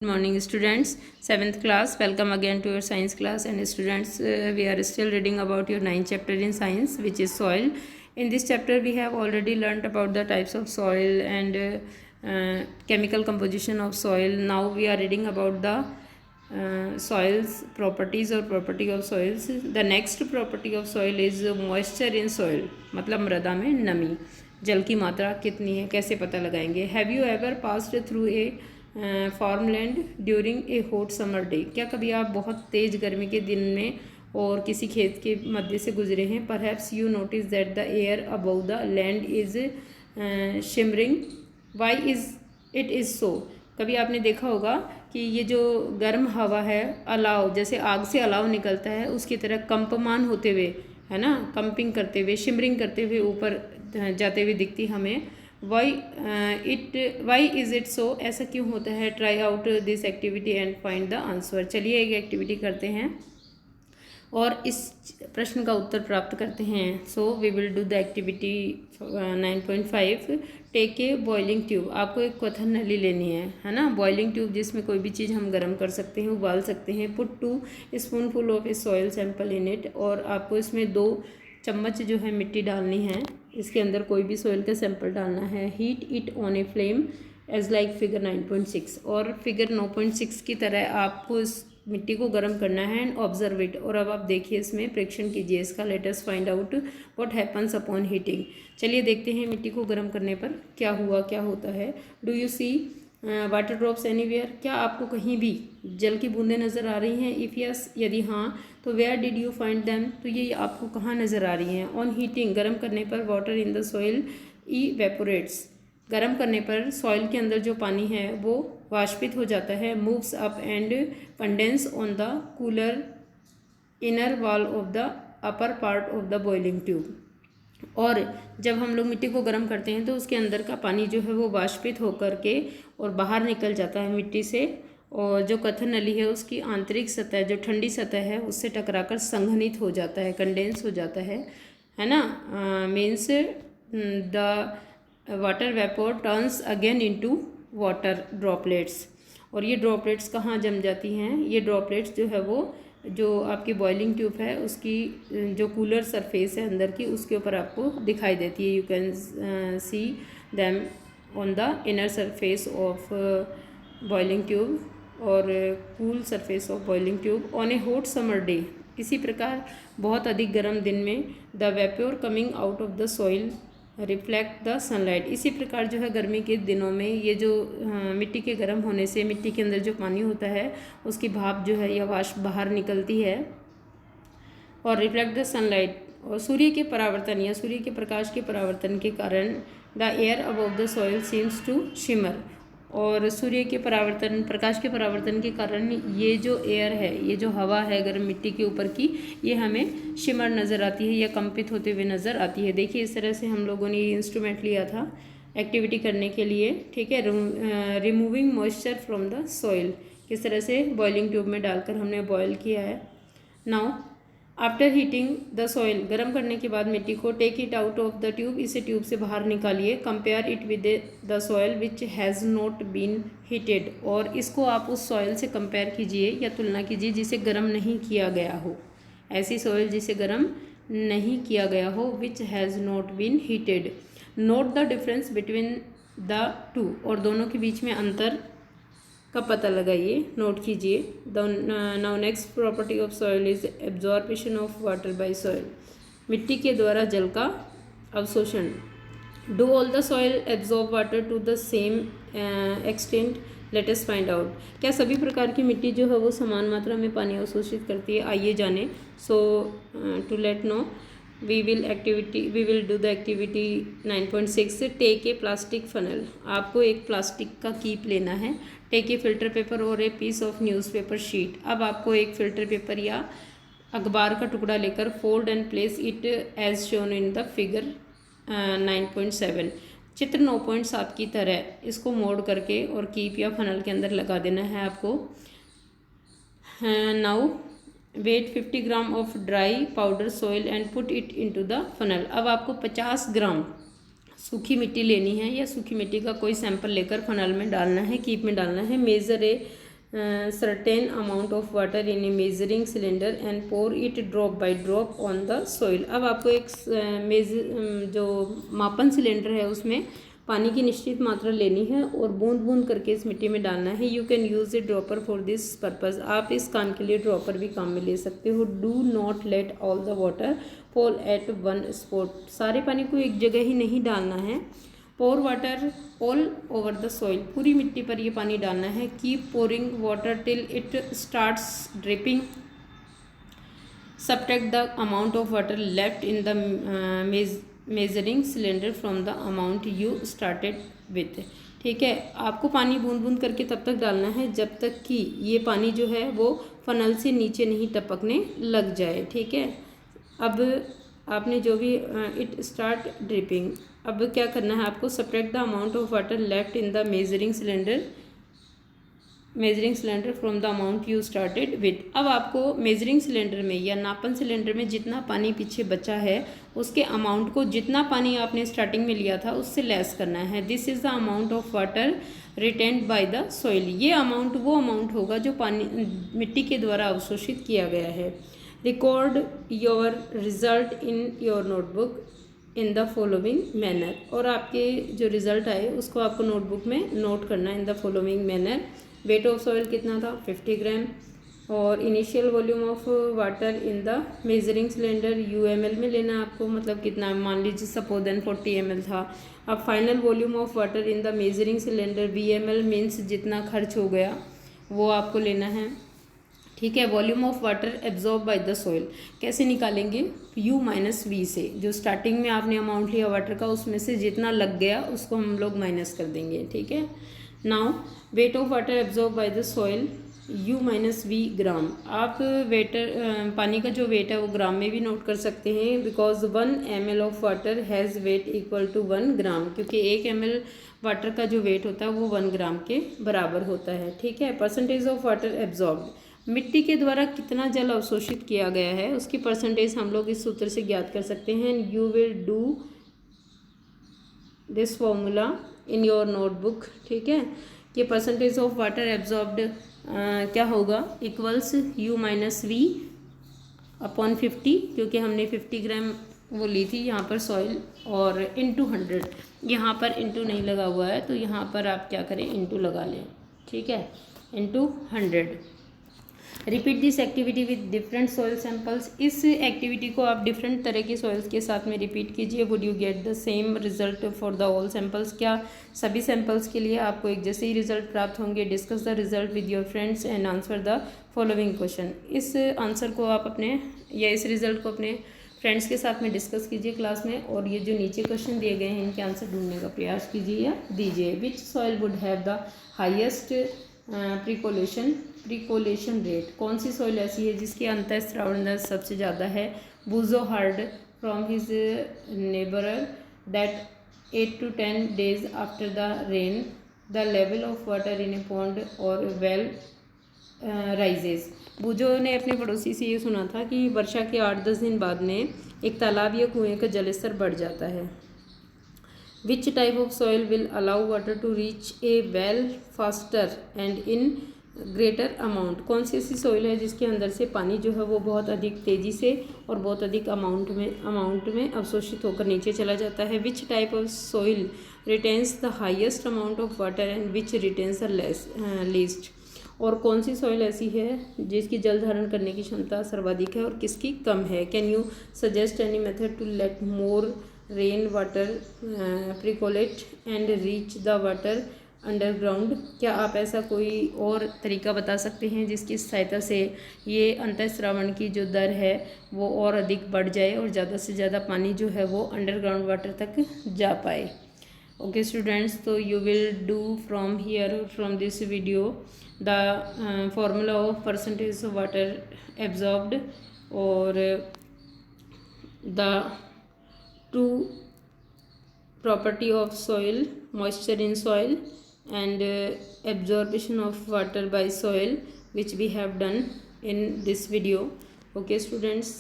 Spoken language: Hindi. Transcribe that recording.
Morning students, 7th class, welcome again to your science class. And students, we are still reading about your 9th chapter in science, which is soil. In this chapter we have already learnt about the types of soil and chemical composition of soil. Now we are reading about the soils properties or property of soils. The next property of soil is moisture in soil, मतलब मृदा में नमी, जल की मात्रा कितनी है, कैसे पता लगाएंगे. Have you ever passed through a farmland during a hot summer day. क्या कभी आप बहुत तेज़ गर्मी के दिन में और किसी खेत के मध्य से गुजरे हैं. Perhaps you notice that the air above the land is shimmering. Why is it is so. कभी आपने देखा होगा कि ये जो गर्म हवा है, अलाव, जैसे आग से अलाव निकलता है उसकी तरह कंपमान होते हुए, है ना, कंपिंग करते हुए, शिमरिंग करते हुए ऊपर जाते हुए दिखती हमें. Why is it so. ऐसा क्यों होता है. Try out this activity and find the answer. चलिए एक एक्टिविटी करते हैं और इस प्रश्न का उत्तर प्राप्त करते हैं. So we will do the activity 9.5. Take a boiling tube. आपको एक क्वथन नली लेनी है ना, बॉइलिंग ट्यूब जिसमें कोई भी चीज़ हम गर्म कर सकते हैं, उबाल सकते हैं. Put 2 spoonful of A soil sample in it. और आपको इसमें 2 चम्मच जो है मिट्टी डालनी है. इसके अंदर कोई भी सॉइल का सैंपल डालना है. Heat it on a flame as like figure 9.6. और फिगर 9.6 की तरह आपको इस मिट्टी को गर्म करना है. And observe it. और अब आप देखिए, इसमें प्रेक्षण कीजिए इसका. Late us find out what happens upon heating. चलिए देखते हैं मिट्टी को गर्म करने पर क्या होता है. Do you see water drops anywhere. क्या आपको कहीं भी जल की बूंदें नज़र आ रही हैं. इफ़ यस, यदि हाँ तो where did you find them. तो ये आपको कहाँ नज़र आ रही हैं. On heating. गर्म करने पर water in the soil evaporates. गर्म करने पर सॉइल के अंदर जो पानी है वो वाष्पित हो जाता है. Moves up and condense on the cooler inner wall of the upper part of the boiling tube. और जब हम लोग मिट्टी को गर्म करते हैं तो उसके अंदर का पानी जो है वो वाष्पित होकर के और बाहर निकल जाता है मिट्टी से. और जो कथन नली है उसकी आंतरिक सतह, जो ठंडी सतह है, उससे टकराकर संघनित हो जाता है, कंडेंस हो जाता है ना. Means the water vapour turns again into water droplets. और ये ड्रॉपलेट्स कहाँ जम जाती हैं. ये ड्रॉपलेट्स जो है वो जो आपकी बॉइलिंग ट्यूब है उसकी जो कूलर सरफेस है अंदर की, उसके ऊपर आपको दिखाई देती है. You can see them on the inner surface of boiling tube और cool surface of boiling tube on a hot summer day. इसी प्रकार बहुत अधिक गर्म दिन में the vapour coming out of the soil reflect the sunlight. इसी प्रकार जो है गर्मी के दिनों में ये जो मिट्टी के गर्म होने से मिट्टी के अंदर जो पानी होता है उसकी भाप जो है या वाष्प बाहर निकलती है और रिफ्लेक्ट द सनलाइट. और सूर्य के परावर्तन या सूर्य के प्रकाश के परावर्तन के कारण the air above the soil seems to shimmer. और सूर्य के परावर्तन, प्रकाश के परावर्तन के कारण ये जो एयर है, ये जो हवा है गर्म मिट्टी के ऊपर की, ये हमें शिमर नज़र आती है या कंपित होते हुए नज़र आती है. देखिए इस तरह से हम लोगों ने ये इंस्ट्रूमेंट लिया था एक्टिविटी करने के लिए. ठीक है, removing moisture from the soil. किस तरह से बॉइलिंग ट्यूब में डालकर हमने बॉयल किया है. Now after heating the soil. गर्म करने के बाद मिट्टी को take it out of the tube. इसे ट्यूब से बाहर निकालिए. Compare it with the soil which has not been heated. और इसको आप उस सॉइल से कंपेयर कीजिए या तुलना कीजिए जिसे गर्म नहीं किया गया हो. ऐसी सॉइल जिसे गर्म नहीं किया गया हो. Which has not been heated. Note the difference between the two. और दोनों के बीच में अंतर का पता लगाइए, नोट कीजिए. Now next property of soil is absorption of water by soil. मिट्टी के द्वारा जल का अवशोषण. Do all the soil absorb water to the same extent. Let us find out. क्या सभी प्रकार की मिट्टी जो है वो समान मात्रा में पानी अवशोषित करती है. आइए जाने. So to let know we will do the activity 9.6. Take a plastic funnel. आपको एक प्लास्टिक का कीप लेना है. टेक ए फिल्टर पेपर और a piece of newspaper sheet. अब आपको एक फिल्टर पेपर या अखबार का टुकड़ा लेकर fold and place it as shown in the figure 9.7. चित्र 9.7 की तरह इसको मोड़ करके और कीप या फनल के अंदर लगा देना है आपको. Now weigh 50 gram of dry powder soil and put it into the funnel. अब आपको 50 ग्राम सूखी मिट्टी लेनी है या सूखी मिट्टी का कोई सैंपल लेकर फनल में डालना है, कीप में डालना है. Measure A certain amount of water in a measuring cylinder and pour it drop by drop on the soil। अब आपको एक जो मापन सिलेंडर है उसमें पानी की निश्चित मात्रा लेनी है और बूंद बूंद करके इस मिट्टी में डालना है। You can use A dropper for this purpose. आप इस काम के लिए ड्रॉपर भी काम में ले सकते हो। Do not let all the water fall at one spot. सारे पानी को एक जगह ही नहीं डालना है। Pour water all over the soil. पूरी मिट्टी पर ये पानी डालना है। Keep pouring water till it starts dripping. Subtract the amount of water left in the measuring cylinder from the amount you started with. ठीक है, आपको पानी बूंद बूंद करके तब तक डालना है जब तक कि ये पानी जो है वो फनल से नीचे नहीं टपकने लग जाए। ठीक है, अब आपने जो भी इट स्टार्ट ड्रिपिंग, अब क्या करना है आपको, subtract the amount of water left in the measuring cylinder from the amount you started with. अब आपको मेजरिंग सिलेंडर में या नापन सिलेंडर में जितना पानी पीछे बचा है उसके अमाउंट को जितना पानी आपने स्टार्टिंग में लिया था उससे लेस करना है। This is the amount of water retained by the soil. ये अमाउंट वो अमाउंट होगा जो पानी मिट्टी के द्वारा अवशोषित किया गया है। Record your result in your notebook in the following manner. और आपके जो रिज़ल्ट आए उसको आपको नोटबुक में नोट करना है in the following manner. Weight of soil कितना था, 50 ग्राम। और initial volume of water in the measuring cylinder UML में लेना आपको, मतलब कितना, मान लीजिए सपोज देन 40 ml था। अब final volume of water in the measuring cylinder VML means जितना खर्च हो गया वो आपको लेना है। ठीक है, volume of water absorb by the soil कैसे निकालेंगे, U माइनस V से। जो स्टार्टिंग में आपने अमाउंट लिया वाटर का उसमें से जितना लग गया उसको हम लोग माइनस कर देंगे। ठीक है, now weight of water absorb by the soil U minus V ग्राम। आप पानी का जो वेट है वो ग्राम में भी नोट कर सकते हैं, because 1 ml of water has weight equal to 1 gram, क्योंकि 1 ml वाटर का जो वेट होता है वो 1 ग्राम के बराबर होता है। ठीक है, परसेंटेज ऑफ वाटर एब्जॉर्ब, मिट्टी के द्वारा कितना जल अवशोषित किया गया है उसकी परसेंटेज हम लोग इस सूत्र से ज्ञात कर सकते हैं। You will do this formula in your notebook. ठीक है, कि परसेंटेज ऑफ वाटर एब्जॉर्ब्ड क्या होगा, equals U minus V upon 50, क्योंकि हमने 50 ग्राम वो ली थी यहाँ पर सॉइल, और इंटू 100। यहाँ पर इंटू नहीं लगा हुआ है तो यहाँ पर आप क्या करें, इंटू लगा लें। ठीक है, into 100। Repeat this activity with different soil samples. इस एक्टिविटी को आप डिफरेंट तरह के सॉइल्स के साथ में रिपीट कीजिए। Would you get the same result for the all samples. क्या सभी सैंपल्स के लिए आपको एक जैसे ही रिजल्ट प्राप्त होंगे। Discuss the result with your friends and answer the following question. इस आंसर को आप अपने या इस रिजल्ट को अपने फ्रेंड्स के साथ में डिस्कस कीजिए क्लास में, और ये जो नीचे क्वेश्चन दिए गए हैं इनके आंसर ढूंढने का प्रयास कीजिए या दीजिए। Which soil would have the highest percolation rate. कौन सी सॉइल ऐसी है जिसकी अंतःस्रावण दर सबसे ज़्यादा है। Boojho heard from his neighbour that 8 to 10 days after the rain the level of water in a pond or well rises. Boojho ने अपने पड़ोसी से ये सुना था कि वर्षा के 8-10 दिन बाद में एक तालाब या कुएं का जलस्तर बढ़ जाता है। Which type of soil will allow water to reach a well faster and in greater amount. कौन सी ऐसी सॉइल है जिसके अंदर से पानी जो है वो बहुत अधिक तेज़ी से और बहुत अधिक अमाउंट में अवशोषित होकर नीचे चला जाता है। Which type of soil retains the highest amount of water and which retains the least. और कौन सी सॉइल ऐसी है जिसकी जल धारण करने की क्षमता सर्वाधिक है और किसकी कम है। Can you suggest any method to let more rain water percolate and reach the water underground. क्या आप ऐसा कोई और तरीका बता सकते हैं जिसकी सहायता से ये अंतःस्रावण की जो दर है वो और अधिक बढ़ जाए और ज़्यादा से ज़्यादा पानी जो है वो अंडरग्राउंड वाटर तक जा पाए। ओके स्टूडेंट्स, तो you will do from here from this video the formula of percentage of water absorbed और the two property of soil, moisture in soil and absorption of water by soil, which we have done in this video. Okay students.